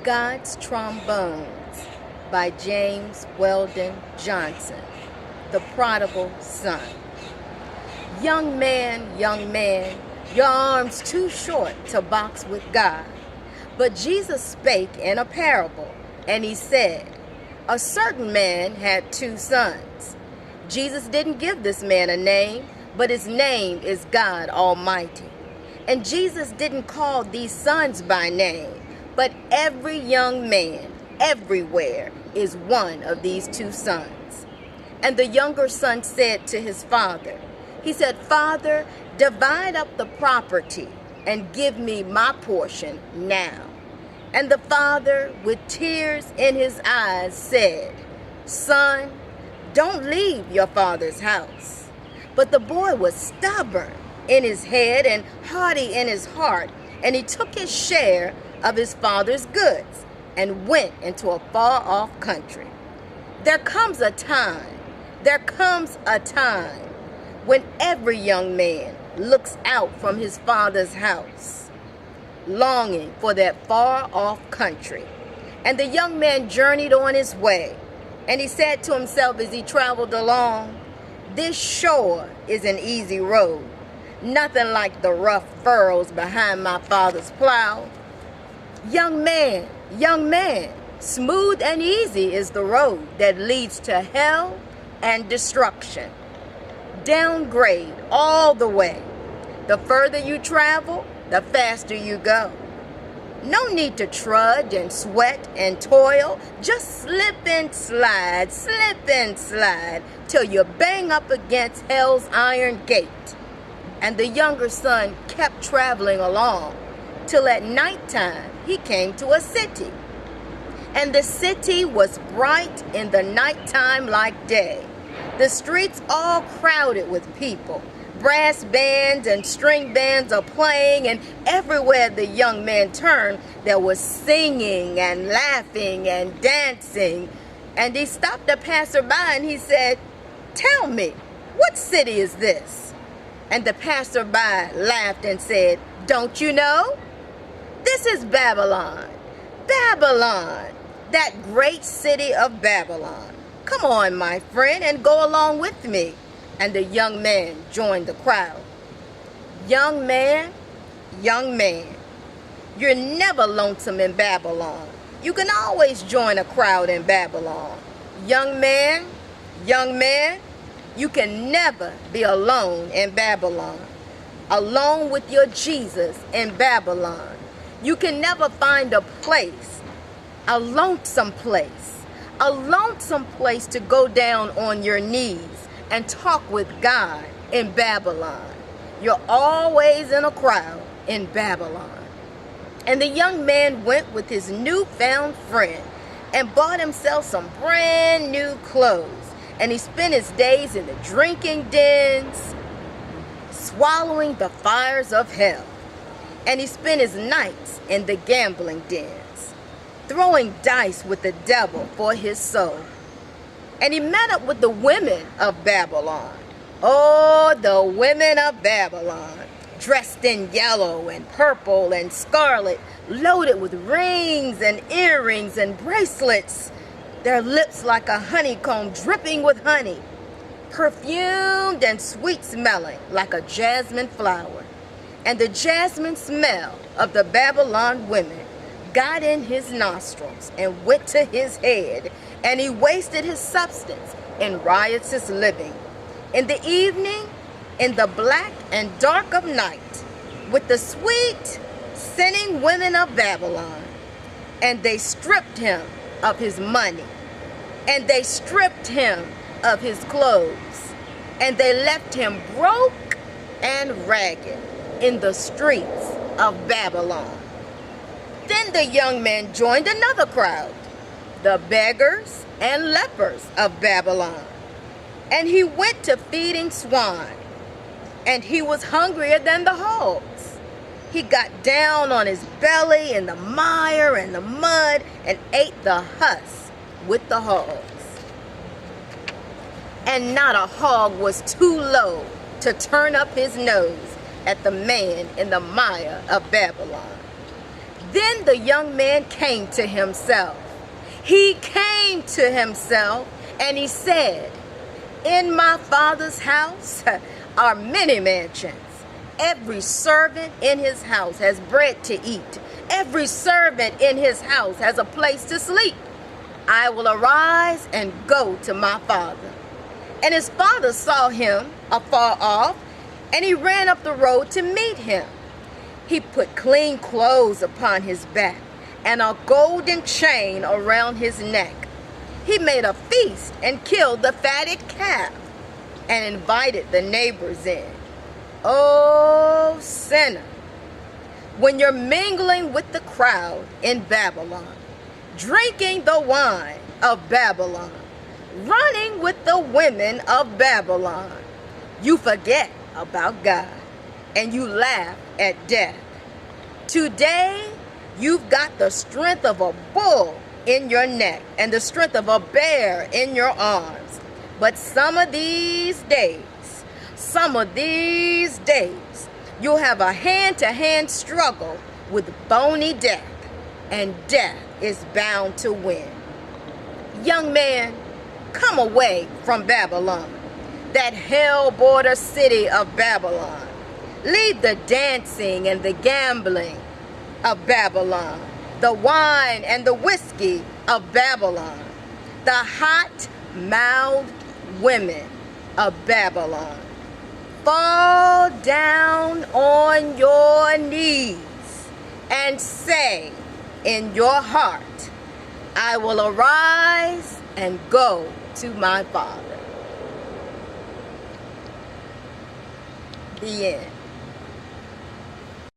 God's Trombones by James Weldon Johnson, the prodigal son. Young man, your arm's too short to box with God. But Jesus spake in a parable, and he said, a certain man had 2 sons. Jesus didn't give this man a name, but his name is God Almighty. And Jesus didn't call these sons by name, but every young man everywhere is one of these 2 sons. And the younger son said to his father, he said, Father, divide up the property and give me my portion now. And the father, with tears in his eyes, said, Son, don't leave your father's house. But the boy was stubborn in his head and haughty in his heart, and he took his share of his father's goods and went into a far-off country. There comes a time when every young man looks out from his father's house, longing for that far-off country. And the young man journeyed on his way, and he said to himself as he traveled along, this shore is an easy road, nothing like the rough furrows behind my father's plow. Young man, smooth and easy is the road that leads to hell and destruction. Downgrade all the way. The further you travel, the faster you go. No need to trudge and sweat and toil. Just slip and slide till you bang up against hell's iron gate. And the younger son kept traveling along till at nighttime he came to a city. And the city was bright in the nighttime like day. The streets all crowded with people. Brass bands and string bands are playing, and everywhere the young man turned, there was singing and laughing and dancing. And he stopped a passerby and he said, Tell me, what city is this? And the passerby laughed and said, Don't you know? This is Babylon. Babylon, that great city of Babylon. Come on, my friend, and go along with me. And the young man joined the crowd. Young man, you're never lonesome in Babylon. You can always join a crowd in Babylon. Young man, you can never be alone in Babylon. Alone with your Jesus in Babylon. You can never find a place, a lonesome place to go down on your knees and talk with God in Babylon. You're always in a crowd in Babylon. And the young man went with his newfound friend and bought himself some brand new clothes. And he spent his days in the drinking dens, swallowing the fires of hell. And he spent his nights in the gambling dens, throwing dice with the devil for his soul. And he met up with the women of Babylon. Oh, the women of Babylon, dressed in yellow and purple and scarlet, loaded with rings and earrings and bracelets, their lips like a honeycomb dripping with honey, perfumed and sweet-smelling like a jasmine flower. And the jasmine smell of the Babylon women got in his nostrils and went to his head, and he wasted his substance in riotous living. In the evening, in the black and dark of night, with the sweet, sinning women of Babylon, and they stripped him of his money, and they stripped him of his clothes, and they left him broke and ragged in the streets of Babylon. Then the young man joined another crowd, the beggars and lepers of Babylon. And he went to feeding swine, and he was hungrier than the hogs. He got down on his belly in the mire and the mud and ate the husk with the hogs. And not a hog was too low to turn up his nose at the man in the mire of Babylon. Then the young man came to himself. He came to himself and he said, in my father's house are many mansions. Every servant in his house has bread to eat. Every servant in his house has a place to sleep. I will arise and go to my father. And his father saw him afar off, and he ran up the road to meet him. He put clean clothes upon his back and a golden chain around his neck. He made a feast and killed the fatted calf and invited the neighbors in. Oh, sinner, when you're mingling with the crowd in Babylon, drinking the wine of Babylon, running with the women of Babylon, you forget about God and you laugh at death. Today, you've got the strength of a bull in your neck and the strength of a bear in your arms. But some of these days, you'll have a hand-to-hand struggle with bony death, and death is bound to win. Young man, come away from Babylon, that hell border city of Babylon. Leave the dancing and the gambling of Babylon, the wine and the whiskey of Babylon, the hot-mouthed women of Babylon. Fall down on your knees and say in your heart, I will arise and go to my Father. The end.